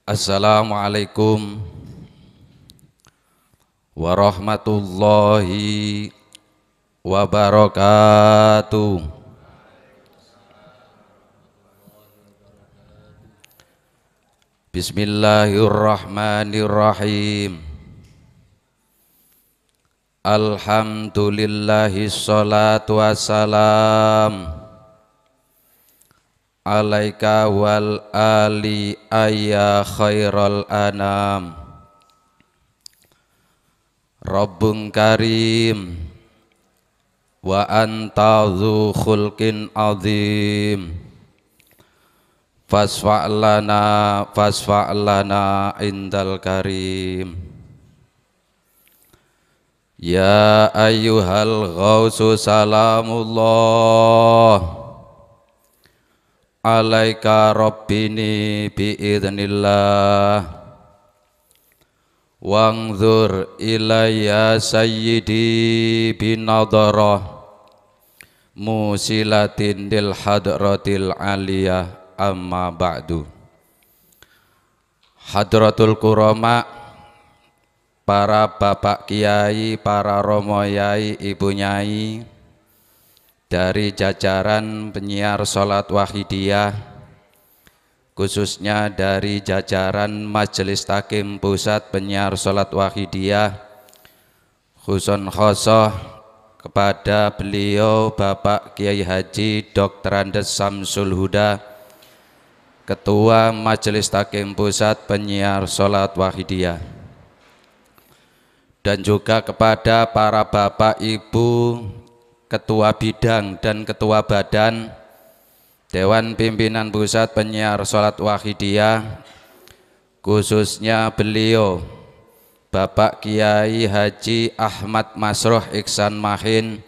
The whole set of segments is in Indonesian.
Assalamualaikum warahmatullahi wabarakatuh. Bismillahirrahmanirrahim. Alhamdulillahi sholatu wassalam alaika wal ali ayya khairal anam. Rabbun karim wa anta dzu khulqin azim. Fasfa'lana indal karim. Ya ayyuhal ghausu salamullah alaika rabbini biidznillah. Wangzur ilayya sayyidi binadarah musilatin dil hadratil aliyah, amma ba'du. Hadratul kurama, para bapak kiai, para romo yai, ibu nyai dari jajaran penyiar sholat wahidiyah, khususnya dari jajaran Majelis Takim Pusat Penyiar Sholat Wahidiyah, khusun khosoh kepada beliau Bapak Kiai Haji Dr. Andes Samsul Huda, Ketua Majelis Takim Pusat Penyiar Sholat Wahidiyah, dan juga kepada para bapak ibu Ketua Bidang dan Ketua Badan Dewan Pimpinan Pusat Penyiar Sholat Wahidiyah, khususnya beliau Bapak Kiai Haji Ahmad Masroh Iksan Mahin,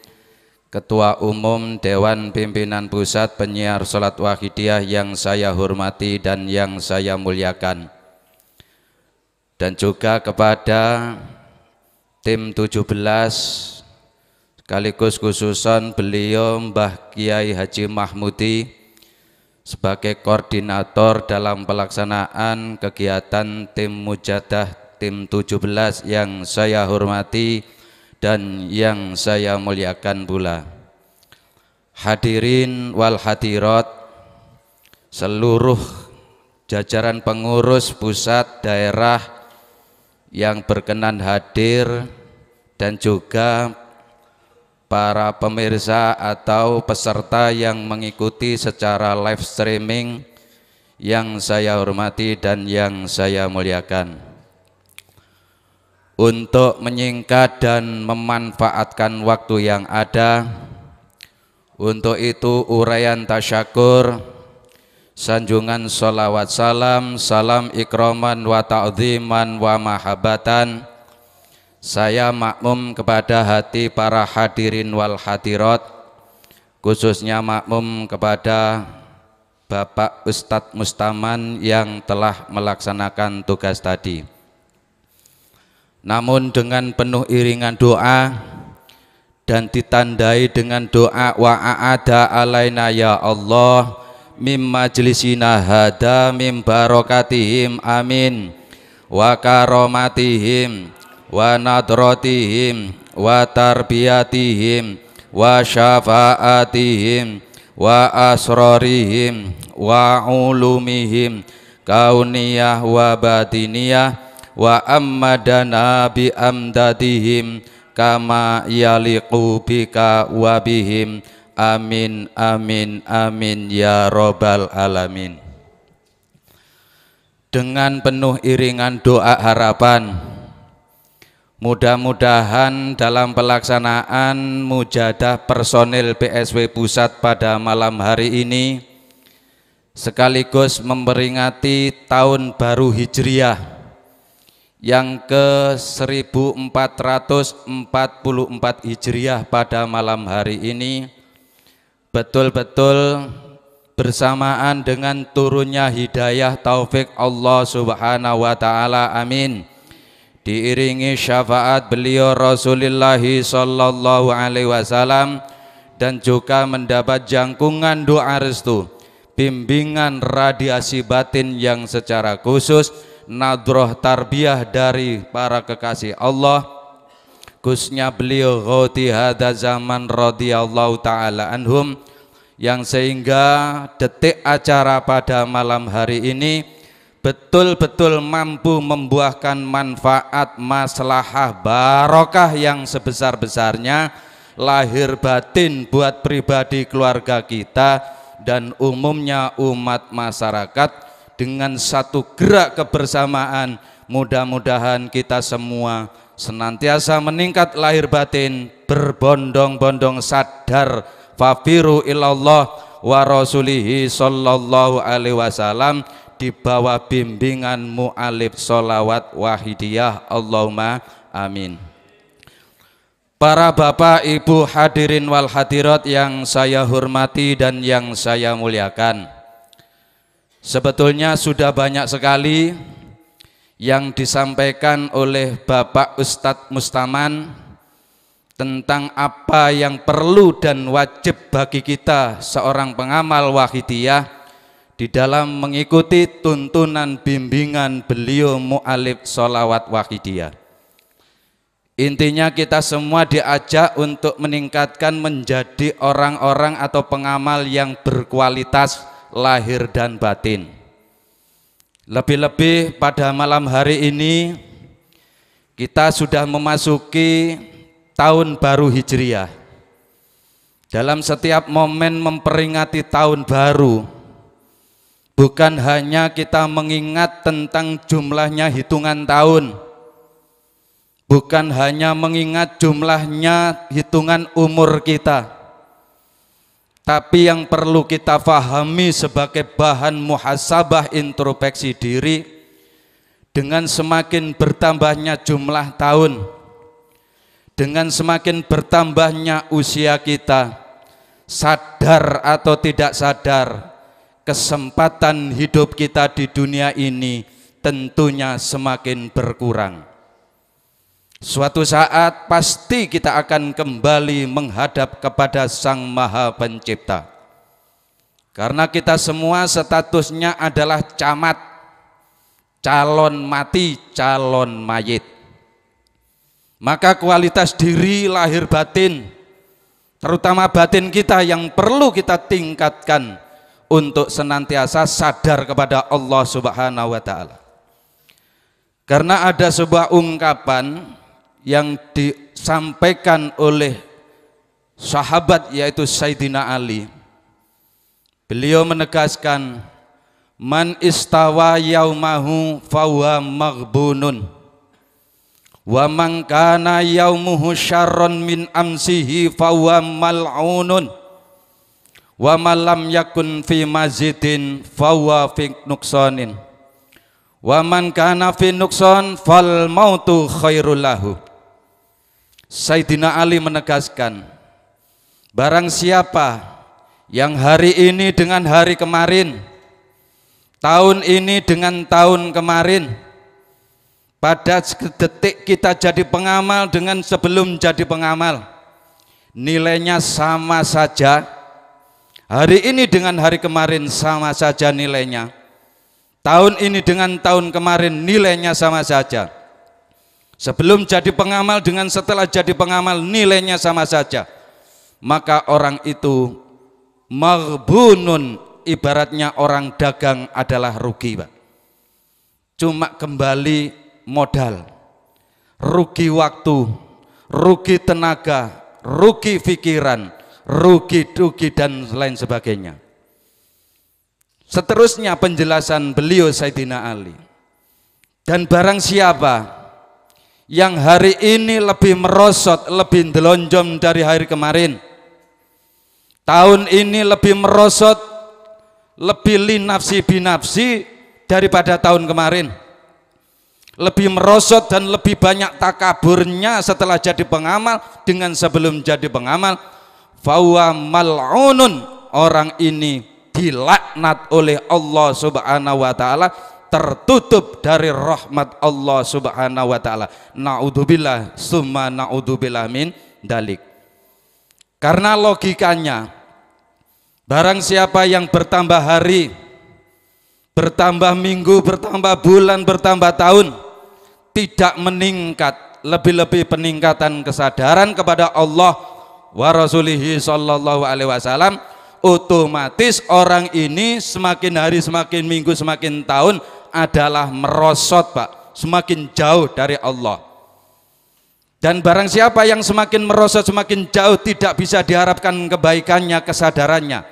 Ketua Umum Dewan Pimpinan Pusat Penyiar Sholat Wahidiyah yang saya hormati dan yang saya muliakan, dan juga kepada tim 17 sekaligus khususan beliau Mbah Kiai Haji Mahmudi sebagai koordinator dalam pelaksanaan kegiatan tim mujadah tim 17 yang saya hormati dan yang saya muliakan pula. Hadirin wal hadirat, seluruh jajaran pengurus pusat daerah yang berkenan hadir, dan juga para pemirsa atau peserta yang mengikuti secara live streaming yang saya hormati dan yang saya muliakan. Untuk menyingkat dan memanfaatkan waktu yang ada, untuk itu uraian tasyakur, sanjungan sholawat salam, salam ikraman wa ta'ziman wa mahabbatan, saya makmum kepada hati para hadirin wal hadirat, khususnya makmum kepada Bapak Ustadz Mustaman yang telah melaksanakan tugas tadi. Namun dengan penuh iringan doa dan ditandai dengan doa wa a'ada alaina ya Allah mim majlisina hada mim barakatihim amin wa karomatihim wa nadratihim wa tarbiyatihim wa syafaatihim wa asrarihim wa ulumihim kauniyah wa batiniyah wa ammadana bi amdadihim kama yaliqu bika wa bihim amin amin amin ya robbal alamin. Dengan penuh iringan doa harapan, mudah-mudahan dalam pelaksanaan mujadah personil PSW Pusat pada malam hari ini sekaligus memperingati tahun baru Hijriah yang ke 1444 Hijriah pada malam hari ini betul-betul bersamaan dengan turunnya hidayah taufik Allah Subhanahu wa taala, amin, diiringi syafaat beliau Rasulullah sallallahu alaihi wasallam, dan juga mendapat jangkungan doa restu, bimbingan radiasi batin yang secara khusus nadroh tarbiyah dari para kekasih Allah, khususnya beliau ghauti hadza zaman radhiyallahu taala anhum, yang sehingga detik acara pada malam hari ini betul-betul mampu membuahkan manfaat, maslahah, barokah yang sebesar-besarnya lahir batin buat pribadi keluarga kita dan umumnya umat masyarakat. Dengan satu gerak kebersamaan, mudah-mudahan kita semua senantiasa meningkat lahir batin, berbondong-bondong sadar fafiru ilallah wa rasulihi sallallahu alaihi wasallam, di bawah bimbingan mu'alif sholawat wahidiyah. Allahumma amin. Para bapak ibu hadirin wal hadirat yang saya hormati dan yang saya muliakan, sebetulnya sudah banyak sekali yang disampaikan oleh Bapak Ustadz Mustaman tentang apa yang perlu dan wajib bagi kita seorang pengamal wahidiyah di dalam mengikuti tuntunan bimbingan beliau mu'alif sholawat wahidiyah. Intinya kita semua diajak untuk meningkatkan menjadi orang-orang atau pengamal yang berkualitas lahir dan batin. Lebih-lebih pada malam hari ini kita sudah memasuki tahun baru Hijriah. Dalam setiap momen memperingati tahun baru, bukan hanya kita mengingat tentang jumlahnya hitungan tahun, bukan hanya mengingat jumlahnya hitungan umur kita, tapi yang perlu kita fahami sebagai bahan muhasabah introspeksi diri, dengan semakin bertambahnya jumlah tahun, dengan semakin bertambahnya usia kita, sadar atau tidak sadar, kesempatan hidup kita di dunia ini tentunya semakin berkurang. Suatu saat pasti kita akan kembali menghadap kepada Sang Maha Pencipta. Karena kita semua statusnya adalah camat, calon mati, calon mayit. Maka kualitas diri lahir batin, terutama batin kita yang perlu kita tingkatkan untuk senantiasa sadar kepada Allah Subhanahu wa Ta'ala. Karena ada sebuah ungkapan yang disampaikan oleh sahabat yaitu Sayyidina Ali. Beliau menegaskan, man istawa yaumahu fahuwa maghbunun wa man kana yaumuhu syarron min amsihi fahuwa mal'unun wa man lam yakun fi mazidin fahuwa fi nuqsanin wa man kana fi nuqsan fal mautu khairul lahu. Sayyidina Ali menegaskan, barang siapa yang hari ini dengan hari kemarin, tahun ini dengan tahun kemarin, pada detik kita jadi pengamal dengan sebelum jadi pengamal, nilainya sama saja. Hari ini dengan hari kemarin sama saja nilainya. Tahun ini dengan tahun kemarin nilainya sama saja. Sebelum jadi pengamal dengan setelah jadi pengamal nilainya sama saja. Maka orang itu maghbunun, ibaratnya orang dagang adalah rugi, Pak. Cuma kembali modal, rugi waktu, rugi tenaga, rugi pikiran, rugi dan lain sebagainya. Seterusnya penjelasan beliau Sayyidina Ali. Dan barang siapa yang hari ini lebih merosot, lebih delonjom dari hari kemarin, tahun ini lebih merosot, lebih linafsi binafsi daripada tahun kemarin, lebih merosot dan lebih banyak takaburnya setelah jadi pengamal dengan sebelum jadi pengamal, fahuwa mal'unun, orang ini dilaknat oleh Allah Subhanahu wa Ta'ala, tertutup dari rahmat Allah Subhanahu wa Ta'ala. Na'udzubillah summa na'udzubillah min dalik. Karena logikanya, barang siapa yang bertambah hari, bertambah minggu, bertambah bulan, bertambah tahun, tidak meningkat, lebih-lebih peningkatan kesadaran kepada Allah wa Rasulihi sallallahu alaihi wasallam, otomatis orang ini semakin hari, semakin minggu, semakin tahun adalah merosot, Pak, semakin jauh dari Allah. Dan barang siapa yang semakin merosot, semakin jauh, tidak bisa diharapkan kebaikannya, kesadarannya.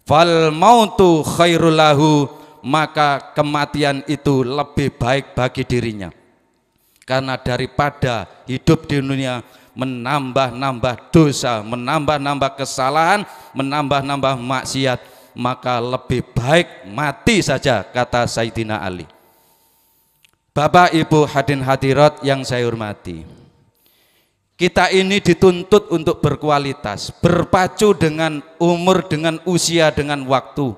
Fal mautu khairul lahu, maka kematian itu lebih baik bagi dirinya. Karena daripada hidup di dunia menambah-nambah dosa, menambah-nambah kesalahan, menambah-nambah maksiat, maka lebih baik mati saja, kata Sayyidina Ali. Bapak Ibu hadirin hadirat yang saya hormati, kita ini dituntut untuk berkualitas, berpacu dengan umur, dengan usia, dengan waktu.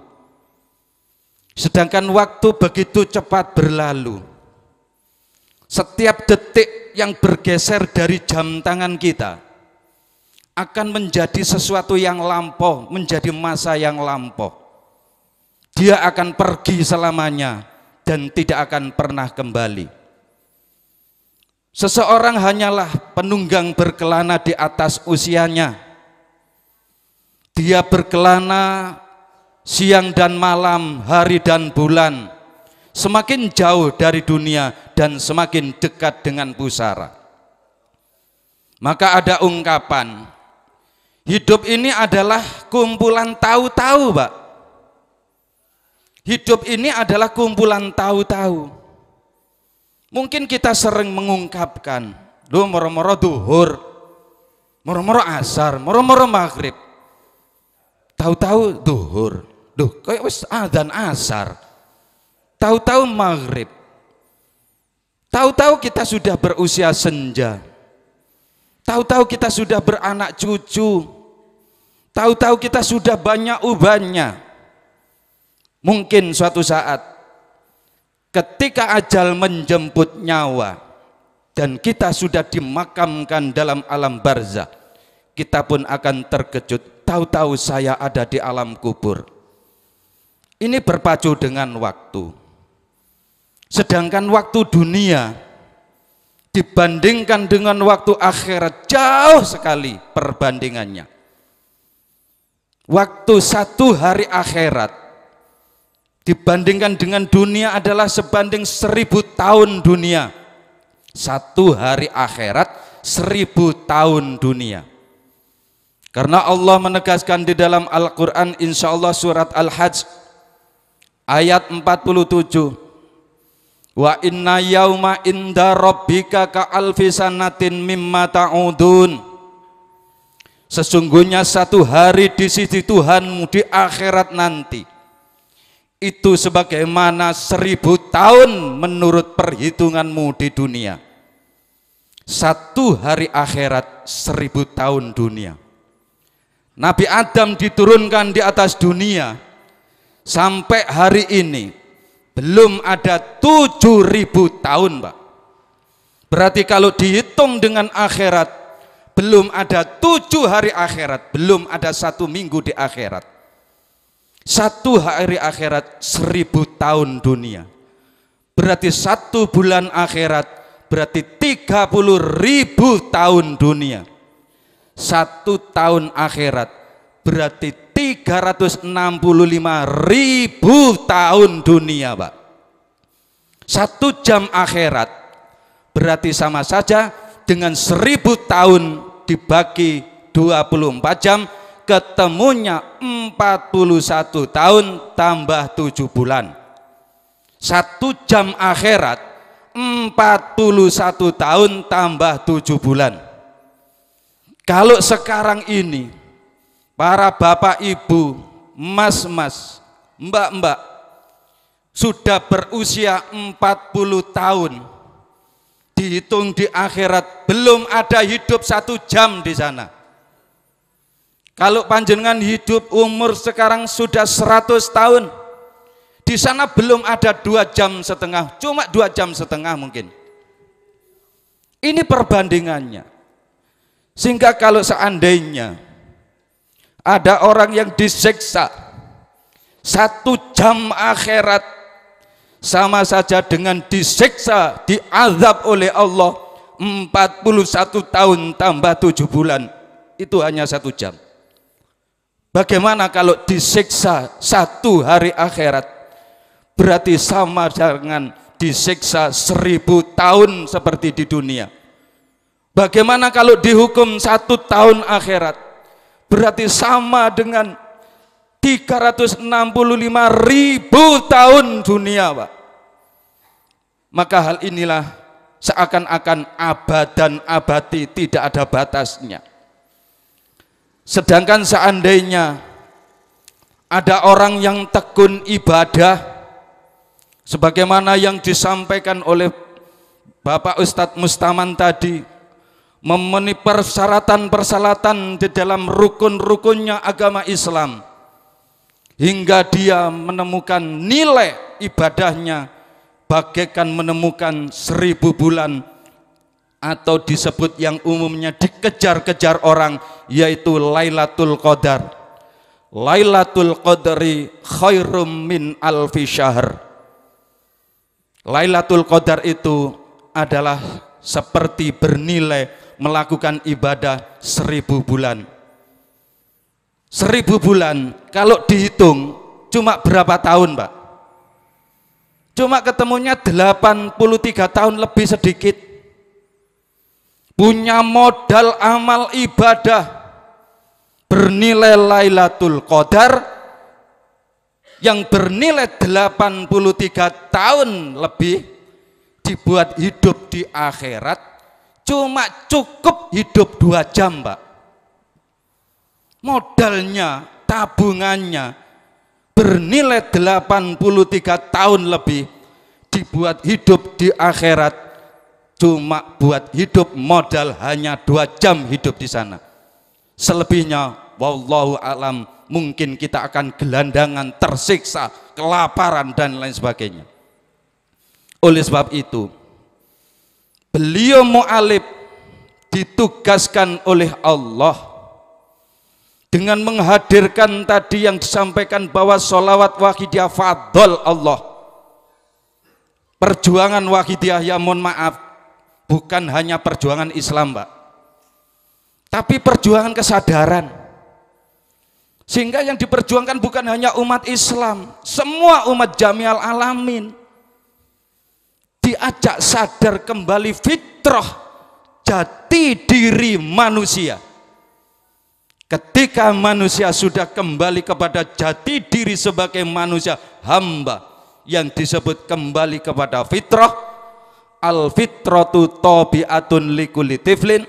Sedangkan waktu begitu cepat berlalu. Setiap detik yang bergeser dari jam tangan kita akan menjadi sesuatu yang lampau, menjadi masa yang lampau. Dia akan pergi selamanya dan tidak akan pernah kembali. Seseorang hanyalah penunggang berkelana di atas usianya. Dia berkelana siang dan malam, hari dan bulan, semakin jauh dari dunia dan semakin dekat dengan pusara. Maka ada ungkapan, hidup ini adalah kumpulan tahu-tahu, Pak. Hidup ini adalah kumpulan tahu-tahu. Mungkin kita sering mengungkapkan, lu moro-moro duhur, moro-moro asar, moro-moro maghrib. Tahu-tahu duhur, duh kayak wis adzan asar. Tahu-tahu maghrib. Tahu-tahu kita sudah berusia senja. Tahu-tahu kita sudah beranak cucu. Tahu-tahu kita sudah banyak ubannya. Mungkin suatu saat ketika ajal menjemput nyawa dan kita sudah dimakamkan dalam alam barzakh, kita pun akan terkejut, tahu-tahu saya ada di alam kubur. Ini berpacu dengan waktu. Sedangkan waktu dunia dibandingkan dengan waktu akhirat jauh sekali perbandingannya. Waktu satu hari akhirat dibandingkan dengan dunia adalah sebanding 1000 tahun dunia. Satu hari akhirat 1000 tahun dunia. Karena Allah menegaskan di dalam Al-Quran, insyaallah surat Al-Hajj ayat 47, wa inna yauma inda rabbika ka alfi sanatin mimma ta'udun. Sesungguhnya satu hari di sisi Tuhanmu di akhirat nanti itu sebagaimana 1000 tahun menurut perhitunganmu di dunia. Satu hari akhirat 1000 tahun dunia. Nabi Adam diturunkan di atas dunia sampai hari ini belum ada 7000 tahun, Pak. Berarti kalau dihitung dengan akhirat belum ada 7 hari akhirat, belum ada 1 minggu di akhirat. Satu hari akhirat 1000 tahun dunia. Berarti 1 bulan akhirat berarti 30.000 tahun dunia. 1 tahun akhirat berarti 365.000 tahun dunia, Pak. 1 jam akhirat berarti sama saja dengan 1000 tahun dibagi 24 jam, ketemunya 41 tahun tambah 7 bulan. 1 jam akhirat 41 tahun tambah 7 bulan. Kalau sekarang ini para bapak ibu, mas-mas, mbak-mbak sudah berusia 40 tahun, dihitung di akhirat belum ada hidup 1 jam di sana. Kalau panjenengan hidup umur sekarang sudah 100 tahun, di sana belum ada 2 jam setengah, cuma 2 jam setengah mungkin. Ini perbandingannya. Sehingga kalau seandainya ada orang yang disiksa 1 jam akhirat sama saja dengan disiksa, diazab oleh Allah 41 tahun tambah 7 bulan, itu hanya 1 jam. Bagaimana kalau disiksa 1 hari akhirat? Berarti sama dengan disiksa 1000 tahun seperti di dunia. Bagaimana kalau dihukum 1 tahun akhirat? Berarti sama dengan 365.000 tahun dunia, Pak. Maka hal inilah seakan-akan abadan abadi, tidak ada batasnya. Sedangkan seandainya ada orang yang tekun ibadah sebagaimana yang disampaikan oleh Bapak Ustadz Mustaman tadi, memenuhi persyaratan-persyaratan di dalam rukun-rukunnya agama Islam, hingga dia menemukan nilai ibadahnya bagaikan menemukan 1000 bulan, atau disebut yang umumnya dikejar-kejar orang, yaitu Lailatul Qadar. Lailatul Qadri khairum min alfi syahr. Lailatul Qadar itu adalah seperti bernilai melakukan ibadah 1000 bulan. 1000 bulan kalau dihitung cuma berapa tahun, Pak? Cuma ketemunya 83 tahun lebih sedikit. Punya modal amal ibadah bernilai Lailatul Qadar yang bernilai 83 tahun lebih, dibuat hidup di akhirat cuma cukup hidup 2 jam, Pak. Modalnya, tabungannya bernilai 83 tahun lebih, dibuat hidup di akhirat cuma buat hidup modal hanya 2 jam hidup di sana. Selebihnya wallahu alam, mungkin kita akan gelandangan, tersiksa, kelaparan dan lain sebagainya. Oleh sebab itu beliau mu'alib ditugaskan oleh Allah dengan menghadirkan tadi yang disampaikan bahwa sholawat wahidiyah fadl Allah. Perjuangan wahidiyah, ya mohon maaf, bukan hanya perjuangan Islam, Pak, tapi perjuangan kesadaran. Sehingga yang diperjuangkan bukan hanya umat Islam, semua umat jami'al alamin diajak sadar kembali fitrah jati diri manusia. Ketika manusia sudah kembali kepada jati diri sebagai manusia hamba yang disebut kembali kepada fitrah, al fitratu tabi'atun likulli tiflin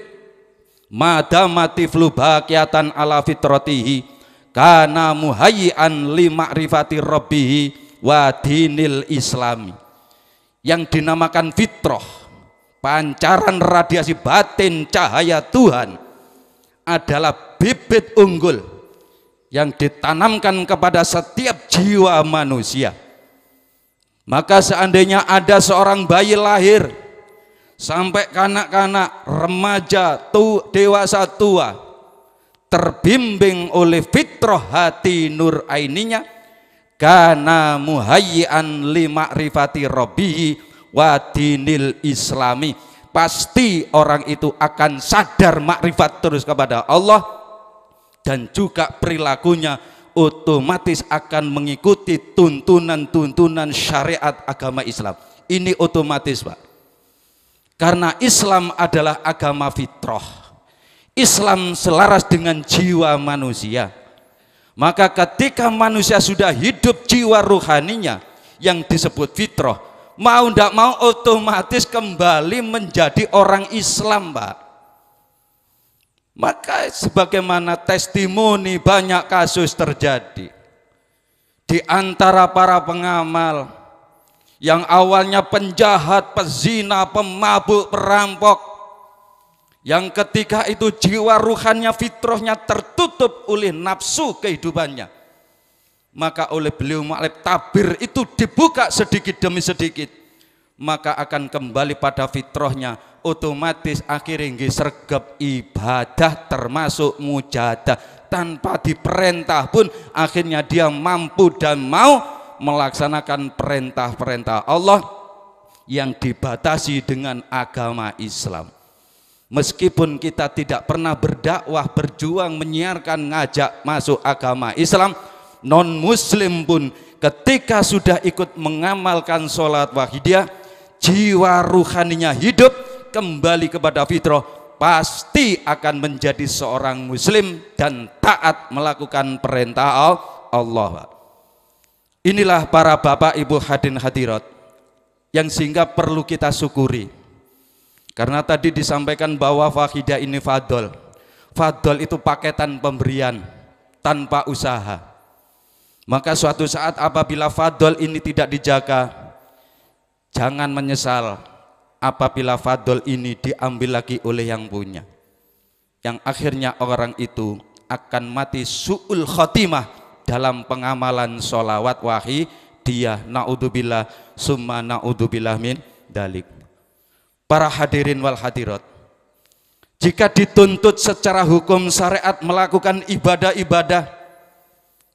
madama tiflu baqiyatan ala fitratihi kana muhayyi'an li ma'rifati rabbihi wa dinil islami. Yang dinamakan fitrah, pancaran radiasi batin cahaya Tuhan, adalah bibit unggul yang ditanamkan kepada setiap jiwa manusia. Maka seandainya ada seorang bayi lahir sampai kanak-kanak, remaja, dewasa tua, terbimbing oleh fitrah hati nur aininya, kana muhayyi'an li ma'rifati rabbihi wa dinil islami, pasti orang itu akan sadar makrifat terus kepada Allah, dan juga perilakunya otomatis akan mengikuti tuntunan-tuntunan syariat agama Islam. Ini otomatis, Pak, karena Islam adalah agama fitrah. Islam selaras dengan jiwa manusia. Maka ketika manusia sudah hidup jiwa ruhaninya yang disebut fitrah, mau tidak mau otomatis kembali menjadi orang Islam, Pak. Maka sebagaimana testimoni banyak kasus terjadi di antara para pengamal yang awalnya penjahat, pezina, pemabuk, perampok, yang ketika itu jiwa ruhannya, fitrahnya tertutup oleh nafsu kehidupannya, maka oleh beliau mu'alib tabir itu dibuka sedikit demi sedikit, maka akan kembali pada fitrahnya, otomatis akhirnya sergap ibadah termasuk mujahadah, tanpa diperintah pun akhirnya dia mampu dan mau melaksanakan perintah-perintah Allah yang dibatasi dengan agama Islam. Meskipun kita tidak pernah berdakwah, berjuang, menyiarkan, ngajak masuk agama Islam, non muslim pun ketika sudah ikut mengamalkan sholat wahidiyah, jiwa ruhaninya hidup kembali kepada fitrah, pasti akan menjadi seorang muslim dan taat melakukan perintah Allah. Inilah para bapak ibu hadirin hadirat yang sehingga perlu kita syukuri. Karena tadi disampaikan bahwa wahidah ini fadol. Fadol itu paketan pemberian tanpa usaha. Maka suatu saat apabila fadol ini tidak dijaga, jangan menyesal apabila fadol ini diambil lagi oleh yang punya. Yang akhirnya orang itu akan mati su'ul khotimah dalam pengamalan sholawat wahidiyah. Na'udzubillah summa na'udzubillah min dalik. Para hadirin wal hadirat, jika dituntut secara hukum syariat melakukan ibadah-ibadah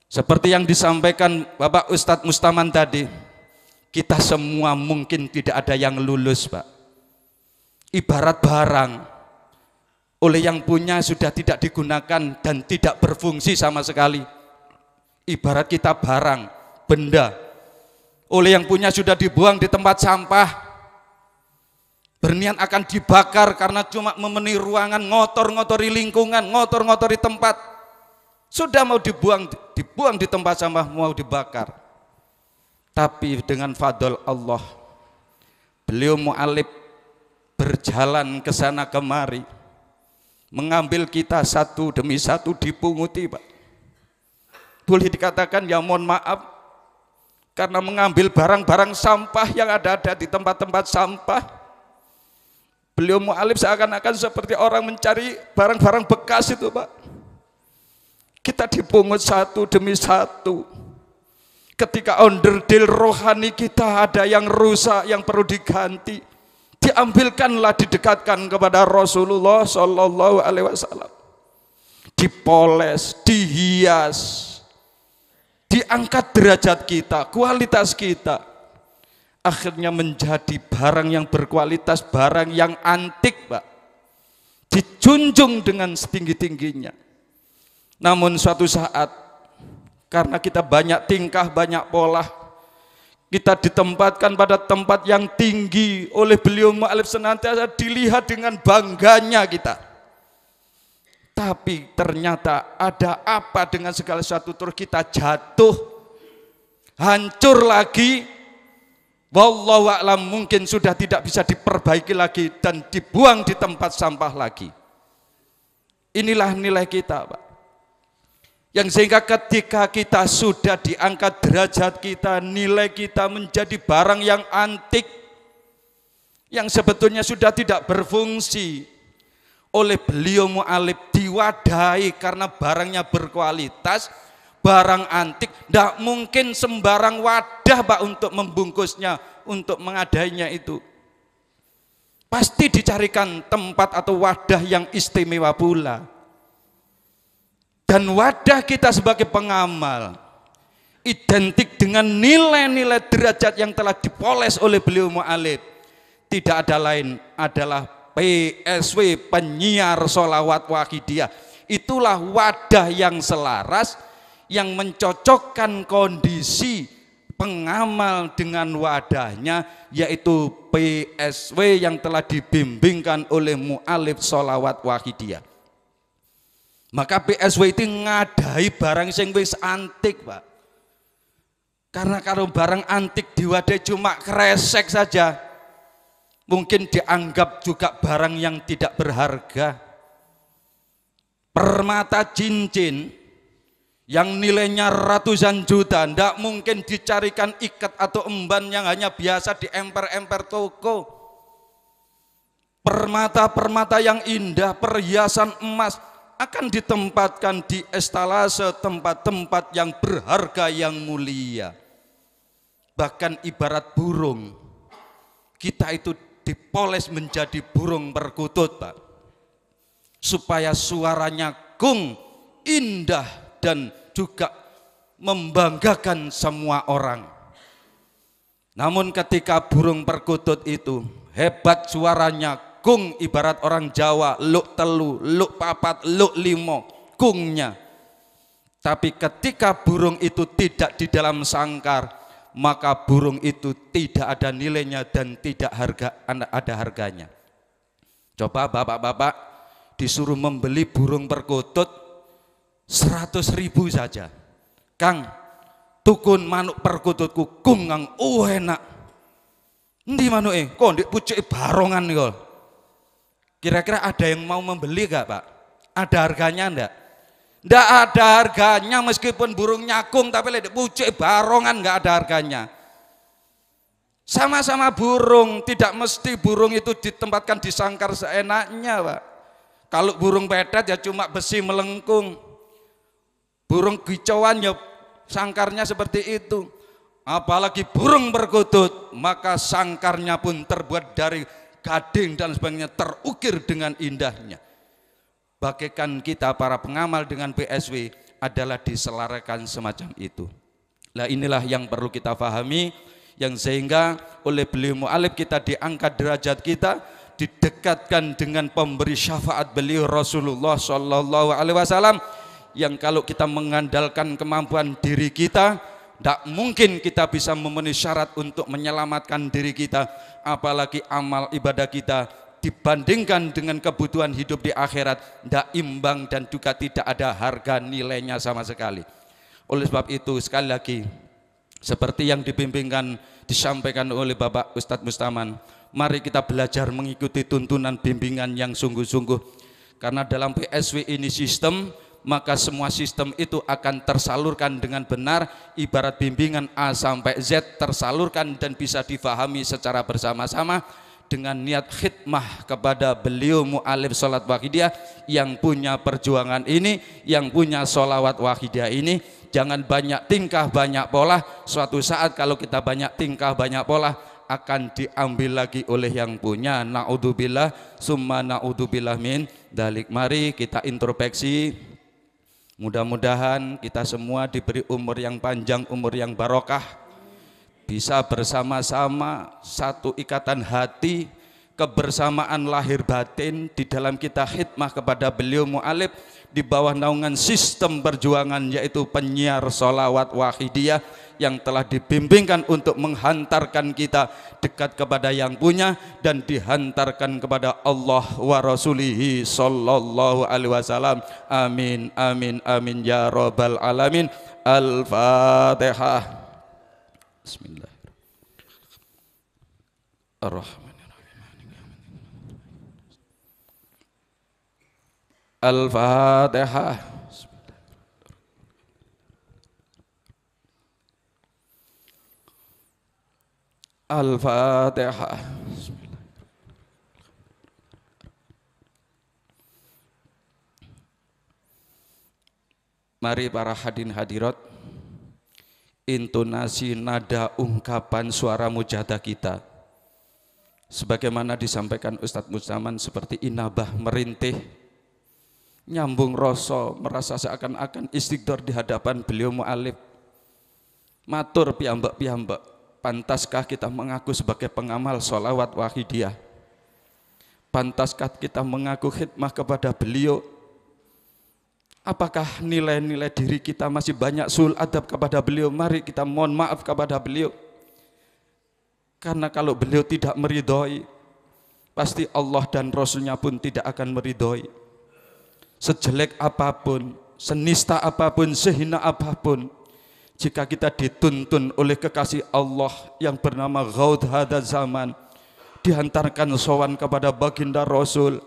seperti yang disampaikan Bapak Ustadz Mustaman tadi, kita semua mungkin tidak ada yang lulus, Pak. Ibarat barang, oleh yang punya sudah tidak digunakan dan tidak berfungsi sama sekali. Ibarat kita barang, benda, oleh yang punya sudah dibuang di tempat sampah, berniat akan dibakar karena cuma memenuhi ruangan, ngotor-ngotori lingkungan, ngotor-ngotori tempat, sudah mau dibuang di tempat sampah, mau dibakar. Tapi dengan fadl Allah, beliau mu'alib berjalan ke sana kemari, mengambil kita satu demi satu, dipunguti, Pak. Boleh dikatakan ya mohon maaf, karena mengambil barang-barang sampah yang ada di tempat-tempat sampah, beliau mu'alif seakan-akan seperti orang mencari barang-barang bekas itu, Pak. Kita dipungut satu demi satu. Ketika onderdil rohani kita ada yang rusak, yang perlu diganti, diambilkanlah, didekatkan kepada Rasulullah Shallallahu Alaihi Wasallam. Dipoles, dihias, diangkat derajat kita, kualitas kita. Akhirnya menjadi barang yang berkualitas, barang yang antik, Pak. Dijunjung dengan setinggi-tingginya. Namun suatu saat, karena kita banyak tingkah, banyak pola, kita ditempatkan pada tempat yang tinggi oleh beliau mu'alif, senantiasa dilihat dengan bangganya kita. Tapi ternyata ada apa dengan segala sesuatu, terus kita jatuh, hancur lagi. Wallahu a'lam, mungkin sudah tidak bisa diperbaiki lagi dan dibuang di tempat sampah lagi. Inilah nilai kita, Pak. Yang sehingga ketika kita sudah diangkat derajat kita, nilai kita menjadi barang yang antik, yang sebetulnya sudah tidak berfungsi, oleh beliau mu'alif diwadahi karena barangnya berkualitas, barang antik, tidak mungkin sembarang wadah, Pak, untuk membungkusnya, untuk mengadainya itu. Pasti dicarikan tempat atau wadah yang istimewa pula. Dan wadah kita sebagai pengamal identik dengan nilai-nilai derajat yang telah dipoles oleh beliau mu'alif. Tidak ada lain adalah PSW, penyiar sholawat wahidiyah. Itulah wadah yang selaras, yang mencocokkan kondisi pengamal dengan wadahnya, yaitu PSW yang telah dibimbingkan oleh mu'alif sholawat wahidiyah. Maka PSW itu ngadai barang sing wis antik, Pak. Karena kalau barang antik diwadai cuma kresek saja, mungkin dianggap juga barang yang tidak berharga. Permata cincin yang nilainya ratusan juta, tidak mungkin dicarikan ikat atau emban yang hanya biasa di emper-emper toko. Permata-permata yang indah, perhiasan emas akan ditempatkan di estalase, tempat-tempat yang berharga, yang mulia. Bahkan ibarat burung, kita itu dipoles menjadi burung perkutut, Pak, supaya suaranya kung, indah, dan juga membanggakan semua orang. Namun ketika burung perkutut itu hebat suaranya, kung ibarat orang Jawa, luk telu, luk papat, luk limo, kungnya. Tapi ketika burung itu tidak di dalam sangkar, maka burung itu tidak ada nilainya dan tidak ada harganya. Coba bapak-bapak disuruh membeli burung perkutut 100.000 saja. Kang, tukun manuk perkututku kung kang enak. Endi manuke? Kok ndek pucuke barongan kok. Kira-kira ada yang mau membeli gak, Pak? Ada harganya ndak? Ndak ada harganya, meskipun burung nyakung tapi ndek pucuke barongan nggak ada harganya. Sama-sama burung, tidak mesti burung itu ditempatkan di sangkar seenaknya, Pak. Kalau burung petet ya cuma besi melengkung. Burung kicauan ya sangkarnya seperti itu. Apalagi burung perkutut, maka sangkarnya pun terbuat dari gading dan sebagainya, terukir dengan indahnya. Bagaikan kita para pengamal dengan PSW adalah diselarakan semacam itu. Nah, inilah yang perlu kita pahami, yang sehingga oleh beliau mu'alif kita diangkat derajat kita, didekatkan dengan pemberi syafaat beliau Rasulullah Shallallahu Alaihi Wasallam, yang kalau kita mengandalkan kemampuan diri kita, tidak mungkin kita bisa memenuhi syarat untuk menyelamatkan diri kita, apalagi amal ibadah kita dibandingkan dengan kebutuhan hidup di akhirat tidak imbang dan juga tidak ada harga nilainya sama sekali. Oleh sebab itu sekali lagi, seperti yang dibimbingkan disampaikan oleh Bapak Ustadz Mustaman, mari kita belajar mengikuti tuntunan bimbingan yang sungguh-sungguh, karena dalam PSW ini sistem, maka semua sistem itu akan tersalurkan dengan benar, ibarat bimbingan A sampai Z tersalurkan dan bisa difahami secara bersama-sama dengan niat khidmah kepada beliau mu'alif sholat wahidiyah yang punya perjuangan ini, yang punya sholawat wahidiyah ini. Jangan banyak tingkah banyak pola, suatu saat kalau kita banyak tingkah banyak pola akan diambil lagi oleh yang punya. Na'udzubillah summa na'udzubillah min dalik. Mari kita introspeksi. Mudah-mudahan kita semua diberi umur yang panjang, umur yang barokah, bisa bersama-sama satu ikatan hati, kebersamaan lahir batin di dalam kita khidmah kepada beliau mu'alif di bawah naungan sistem perjuangan, yaitu penyiar sholawat wahidiyah yang telah dibimbingkan untuk menghantarkan kita dekat kepada yang punya dan dihantarkan kepada Allah wa rasulihi sallallahu alaihi wasallam. Amin amin amin ya rabbal alamin. Al-Fatihah. Bismillahirrahmanirrahim. Al-Fatihah. Al-Fatihah. Mari para hadirin hadirat, intonasi nada ungkapan suara mujahadah kita sebagaimana disampaikan Ustadz Mustaman seperti inabah merintih, nyambung rasa, merasa seakan-akan istighfar di hadapan beliau mu'alif. Matur piyambak-piyambak, pantaskah kita mengaku sebagai pengamal sholawat wahidiyah? Pantaskah kita mengaku khidmah kepada beliau? Apakah nilai-nilai diri kita masih banyak sul adab kepada beliau? Mari kita mohon maaf kepada beliau, karena kalau beliau tidak meridhoi, pasti Allah dan Rasulnya pun tidak akan meridhoi. Sejelek apapun, senista apapun, sehina apapun, jika kita dituntun oleh kekasih Allah yang bernama Ghaud Hadaz Zaman, dihantarkan sowan kepada baginda Rasul,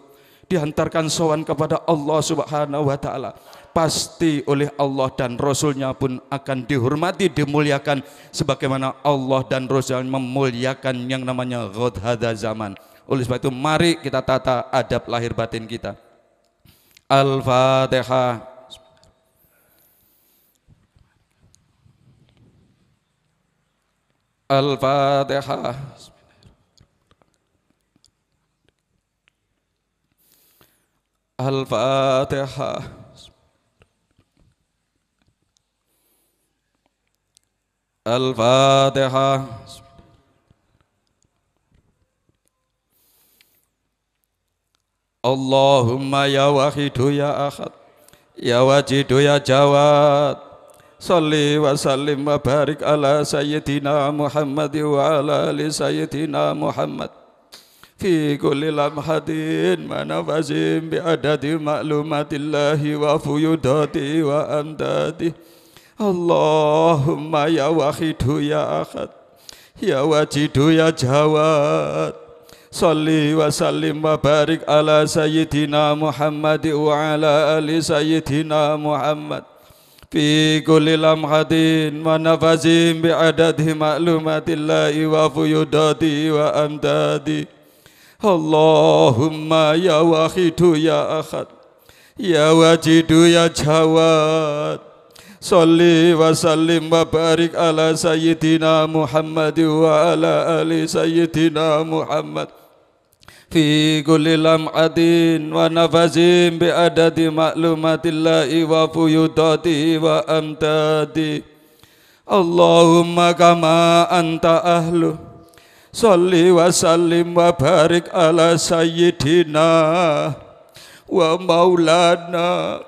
dihantarkan sowan kepada Allah Subhanahu wa ta'ala, pasti oleh Allah dan Rasulnya pun akan dihormati, dimuliakan sebagaimana Allah dan Rasul memuliakan yang namanya Ghaud Hadaz Zaman. Oleh sebab itu mari kita tata adab lahir batin kita. Al-Fatihah. Al-Fatihah. Al-Fatihah. Al-Fatihah. Allahumma ya wahidu ya ahad, ya wajidu ya jawad, salli wa sallim wa barik ala sayyidina Muhammad wa ala ali sayyidina Muhammad fi kulli lamhatin manafazim bi adadi ma'lumatillahi wa fuyudati wa amdadi. Allahumma ya wahidu ya ahad, ya wajidu ya jawad, salli wa sallim wa barik ala sayyidina Muhammad wa ala ali sayyidina Muhammad fi kulli lamhatin wa nafazim bi adadi ma'lumatillahi wa fuyudati wa amdadi. Allahumma ya wahidu ya ahad, ya wajidu ya jawad, salli wa sallim wa barik ala sayyidina Muhammad wa ala ali sayyidina Muhammad fi kulli lam'atin wa nafazim bi adadi ma'lumatillahi wa fuyudati wa amtadi. Allahumma kama anta ahlu, salli wa sallim wa barik ala sayyidina wa maulana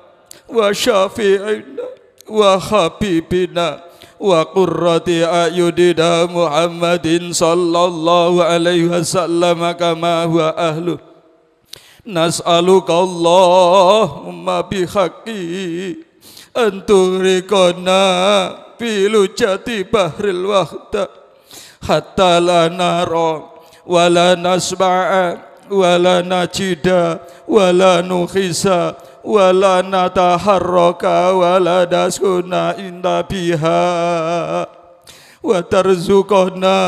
wa syafi'ina wa habibina wa qurrati ayudina Muhammadin sallallahu alaihi wasallam kama huwa ahlu. Nas'aluka Allahumma bihaqqi anturiqana bilujati bahril wahda hatta la nara wa la nasma'a wa la najida wa la nukhisa wa la nataharraka wa la daskuna inda biha wa tarzuqna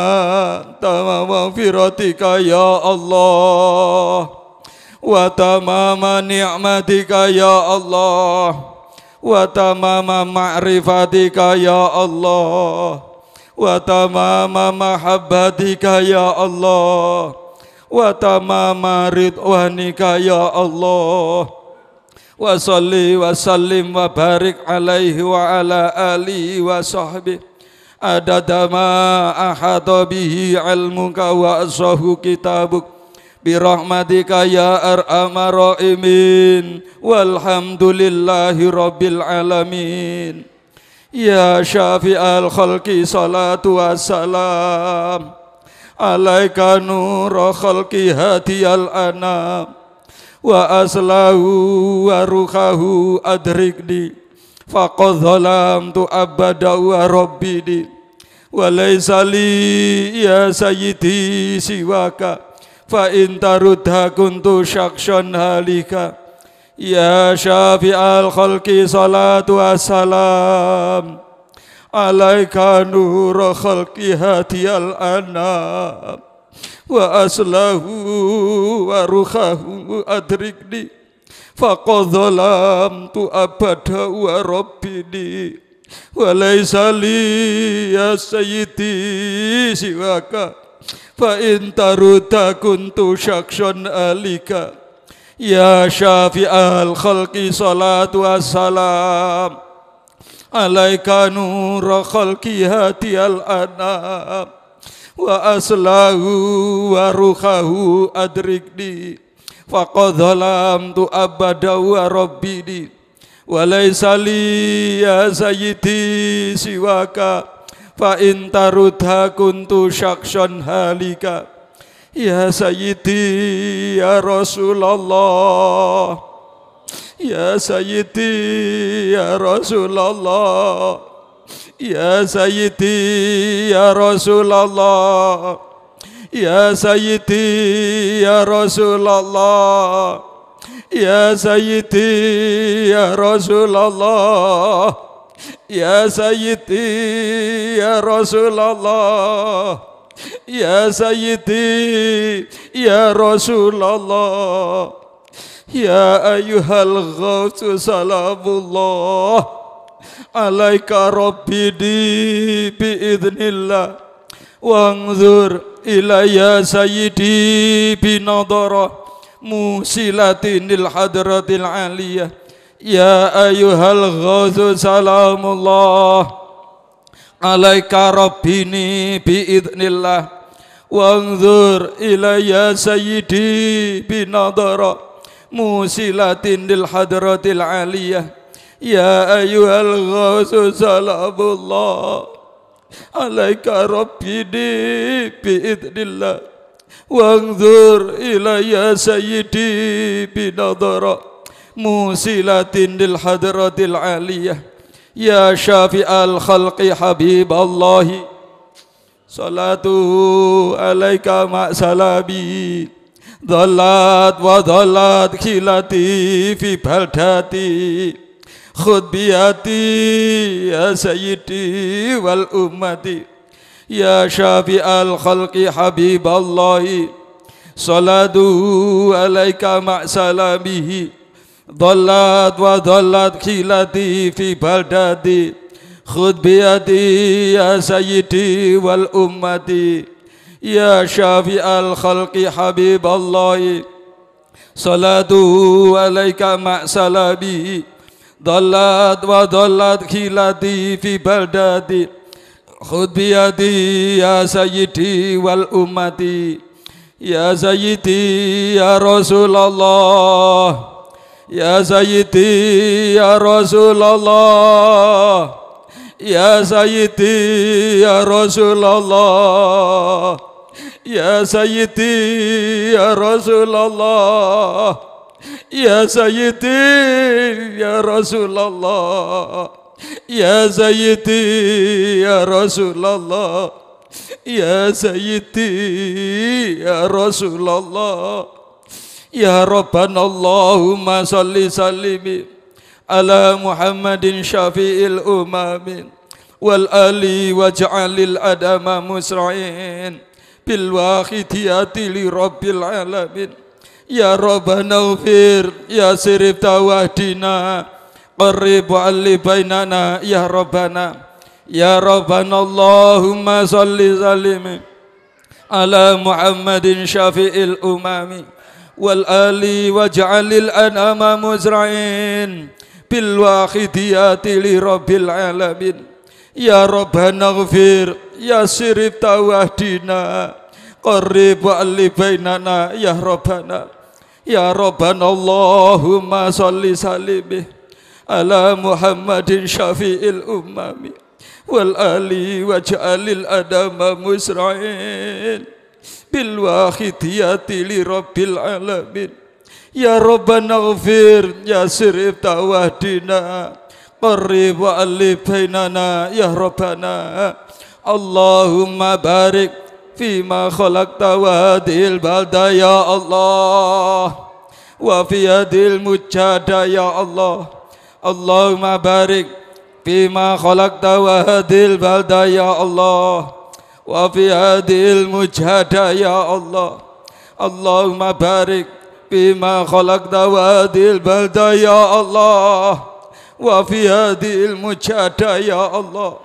tamama firatika ya Allah wa tamama ni'matika ya Allah wa tamama ma'rifatika ya Allah wa tamama mahabbatika ya Allah wa tamama ridwanika ya Allah. Wa salli wa sallim wa barik alaihi wa ala alihi wa sahbihi adada ma ahata bihi ilmuka wa asahu kitabuk birahmatika ya arhamar rahimin walhamdulillahi rabbil alamin. Ya syafi'al khalqi salatu wassalam alaika nura khalqi hadiyal anam wa aslahu wa ruhahu adrikni faqad zalamtu abada wa rabbini wa laysa li ya sayyidi siwaka fa in tarudha kuntu syakshan halika. Ya syafi'al khalqi salatu wassalam alaika nura khalqi hadiyal anam wa aslahu wa ruhahu adrikni faqad zalamtu abada wa rabbini wa laysa li ya sayyidi siwaka fa in tarudha kuntu syakshan alika. Ya syafi'al khalqi salatu wassalam alaika nura khalqi hadiyal anam wa aslahu wa ruhahu adrikni faqad zalamtu abada wa rabbini wa laysa li ya sayyidi siwaka fa in tarudha kuntu syakshan halika. Ya sayyidi ya Rasulullah, ya sayyidi ya Rasulullah, ya sayyidi ya Rasulullah, ya sayyidi ya Rasulullah, ya sayyidi ya Rasulullah, ya sayyidi ya Rasulullah, ya sayyidi ya Rasulullah, ya ayyuhal ghawsu salamullah alaika rabbidi biidznillah wanzur ilayya sayyidi binadara musilatin lil hadratil aliyah. Ya ayyuhal ghawsu salamullah alaika rabbini biidznillah wanzur ilayya sayyidi binadara musilatin lil hadratil aliyah ya ayyuhal ghausu salamullah alaika rabbini biidznillah wanzur ilayya sayyidi binadara musilatin lil hadratil aliyah ya syafi'al khalqi habiballahi salatu alaika ma'salami dhalat wa dhalat khilati fi baldati khud biyati ya sayyidi wal ummati ya syafi'al khalqi habiballahi salatu alaika ma'salamihi dhalat wa dhalat khilati fi baldati khud biyadi ya sayyidi wal ummati ya syafi'al khalqi habiballahi salatu alaika ma'salami dhalat wa dhalat khilati fi baldati khud biyadi ya sayyidi wal ummati ya sayyidi ya Rasulullah ya sayyidi ya Rasulullah ya sayyidi ya Rasulullah ya sayyidi ya Rasulullah ya sayyidi ya Rasulullah ya sayyidi ya Rasulullah ya sayyidi ya Rasulullah ya Rabbana Allahumma salli sallimi ala Muhammadin syafi'il umamin wal ali waj'alil adama musra'in bil waqidiyati li rabbil alamin ya Rabbana ufir ya sirif tawadina qarrib wa'alli bainana ya Rabbana Allahumma salli sallimi ala Muhammadin syafi'il umamin wal ali waj'alil anama muzra'in bil waqidiyati li rabbil alamin ya Rabbana ighfir ya sirif tawahdina qarrib wa'alli bainana ya Rabbana Allahumma salli sallim ala Muhammadin syafi'il ummami wal ali waj'alil adama musra'in bil waqidiyati li rabbil alamin ya Rabbana ighfir ya sirif tawahdina qarrib wa'alli bainana ya Rabbana Allahumma barik fima khalaqta wa hadil balda ya Allah wa fi hadil mujada ya Allah Allahumma barik fima khalaqta wa hadil balda ya Allah wa fi hadil mujada ya Allah Allahumma barik fima khalaqta wa hadil balda ya Allah wa fi hadil mujada ya Allah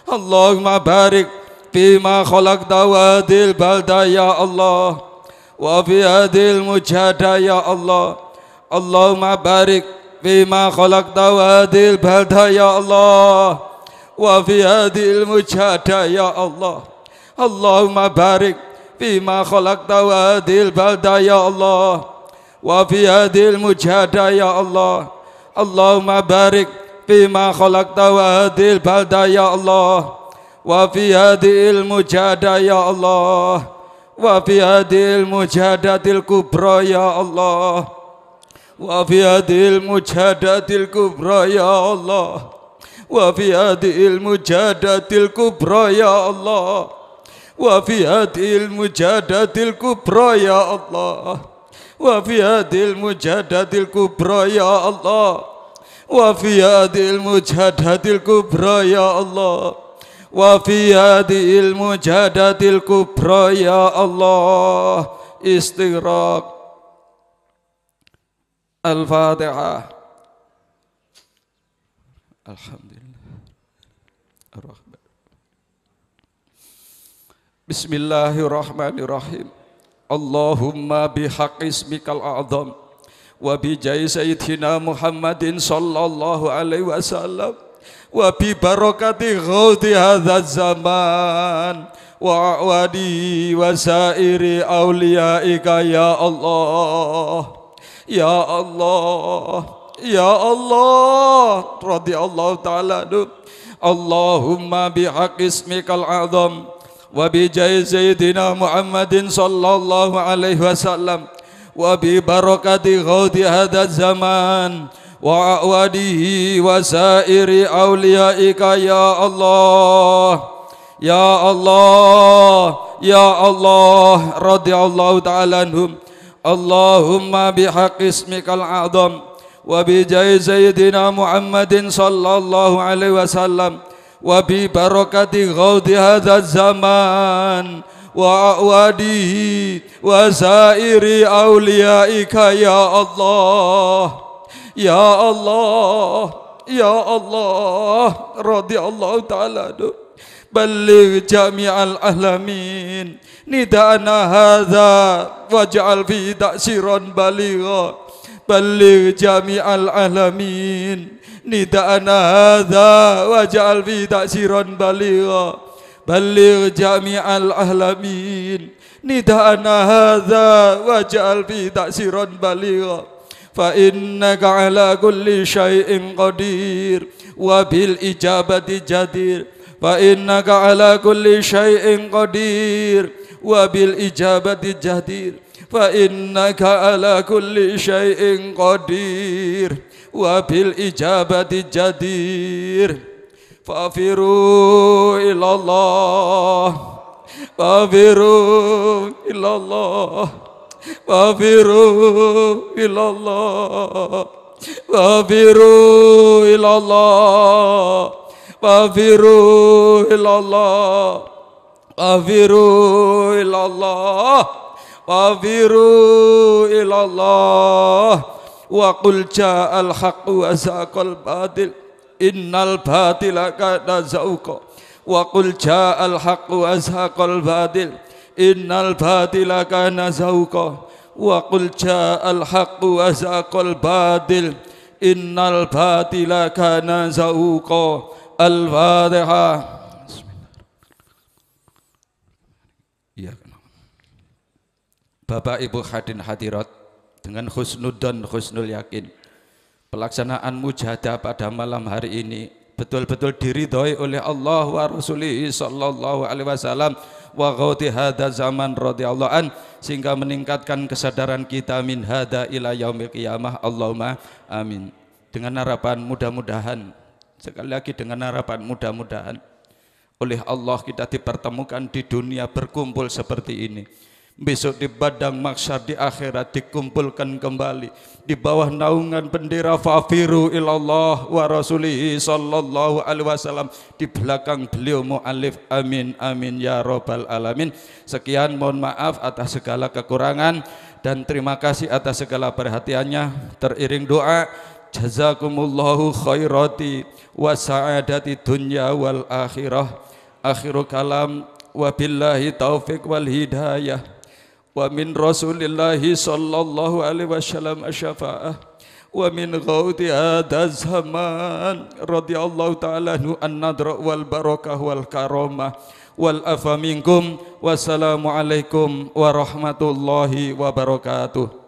Allahumma barik fima khalaqta wa hadil balda ya Allah wa fi hadil mujada ya Allah Allahumma barik fima khalaqta wa hadil balda ya Allah wa fi hadil mujada ya Allah Allahumma barik fima khalaqta wa hadil balda ya Allah wa fi hadil mujada ya Allah Allahumma barik fima khalaqta wa hadil balda ya Allah wa fi hadil mujada ya Allah wa fi hadil mujadatil kubra ya Allah wa fi hadil mujadatil kubra ya Allah wa fi hadil mujadatil kubra ya Allah wa fi hadil mujadatil kubra ya Allah wa fi hadil mujadatil kubra ya Allah wa fi hadil mujadatil kubra ya Allah wa fi hadil mujadatil kubra ya Allah istighraq al-Fatihah. Alhamdulillah. Bismillahirrahmanirrahim. Allahumma bihaqqi ismikal a'zam wa bi jahi sayyidina Muhammadin sallallahu alaihi wasallam wa bi barakati ghauti hadzal zaman wa awadi wa sairi auliyaika ya Allah ya Allah ya Allah radhiyallahu ta'ala Allahumma bihaqqi ismikal azam wa bi jahi sayyidina Muhammadin sallallahu alaihi wasallam wa bi barakati ghauti hadzal zaman wa awadihi wa sairi auliyaika ya Allah ya Allah ya Allah radhiyallahu ta'ala anhum Allahumma bihaqqi ismikal azam wa bi jahi sayyidina Muhammadin sallallahu alaihi wasallam wa bi barakati ghauti hadzal zaman wa awadihi wa sairi auliyaika ya Allah ya Allah ya Allah radhiyallahu ta'ala balligh jami'al ahlamin nidana hadza waj'al fi ta'siran baligha balligh jami'al ahlamin nidana hadza waj'al fi ta'siran baligha balligh jami'al ahlamin nidana hadza waj'al fi ta'siran baligha fa innaka ala kulli syai'in qadir wa bil ijabati jadir fa innaka ala kulli syai'in qadir wa bil ijabati jadir fa innaka ala kulli syai'in qadir wa bil ijabati jadir fafiru ilallah fafiru ilallah wafiru ilallah wafiru ilallah wafiru ilallah wafiru ilallah wafiru ilallah wa qul ja'al haqqu wa zaqal batil innal batila kana zahuqa wa qul ja'al haqqu wa zaqal batil innal batila kana zahuqa wa qul ja'al haqqu wa zaqal batil innal batila kana zahuqa. Al-Fatihah. Bapak Ibu hadirin hadirat, dengan husnudzon husnul yakin pelaksanaan mujahadah pada malam hari ini betul-betul diridhoi oleh Allah wa Rasulih sallallahu alaihi wasallam wa ghauti hadza zaman radhiyallahu an, sehingga meningkatkan kesadaran kita min hada ila yaumil qiyamah. Allahumma amin. Dengan harapan mudah-mudahan, sekali lagi dengan harapan mudah-mudahan oleh Allah kita dipertemukan di dunia berkumpul seperti ini. Besok di padang mahsyar di akhirat dikumpulkan kembali di bawah naungan bendera fafiru ilallah wa rasulihi sallallahu alaihi wasallam, di belakang beliau mu'alif. Amin amin ya rabbal alamin. Sekian, mohon maaf atas segala kekurangan dan terima kasih atas segala perhatiannya. Teriring doa, jazakumullahu khairati wa sa'adati dunya wal akhirah. Akhiru kalam, wabillahi taufiq wal hidayah, wa min rasulillahi sallallahu alaihi wasallam asyafa'ah, wa min ghauti hadha zaman radhiyallahu ta'ala anhu an-nadra wal barakah wal karamah wal afa minkum. Wassalamu alaikum warahmatullahi wabarakatuh.